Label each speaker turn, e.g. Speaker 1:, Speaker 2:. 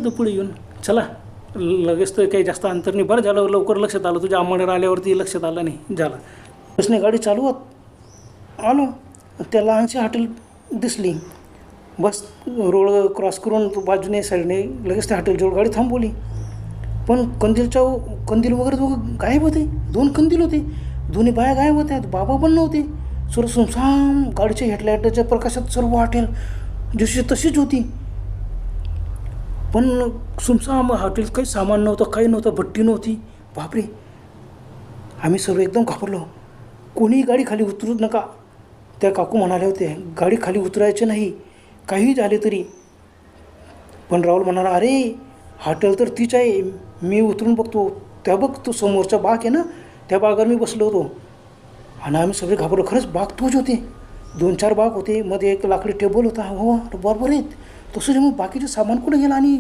Speaker 1: होतं पुढे येऊन. चला लगेच तर काही जास्त अंतर नाही. बरं झालं लवकर लक्षात आलं. तुझ्या अंमळनेर आल्यावरती लक्षात आलं नाही. झालं बसने गाडी चालवत आलो. त्या लहानशी हॉटेल दिसली. बस रोड क्रॉस करून बाजूने साईडने लगेच त्या हॉटेलजवळ गाडी थांबवली. पण कंदील वगैरे दोघं गायब होते. 2 कंदील होते. दोन्ही बाया गायब होत्या. बाबा पण नव्हते. सर्व सुमसाम गाडीच्या हेडलाईटच्या प्रकाशात सर्व हॉटेल जशी तशीच होती. पण सुमसाम हॉटेल, काही सामान नव्हतं, काही नव्हतं, भट्टी नव्हती. बापरे, आम्ही सर्व एकदम घाबरलो. कोणीही गाडी खाली उतरू नका. त्या काकू म्हणाले होते गाडी खाली उतरायचे नाही काही झाले तरी. पण राहुल म्हणाला अरे हॉटेल तर तीच आहे, मी उतरून बघतो. त्या बघ तो समोरचा बाग आहे ना, त्या बागावर मी बसलो होतो. आणि आम्ही सगळे घाबरलो. खरंच बाग तोच होते. 2-4 बाग होते. मध्ये एक लाकडी टेबल होता. हो बरोबर आहेत. तसं मग बाकीचे सामान कुठे गेलं आणि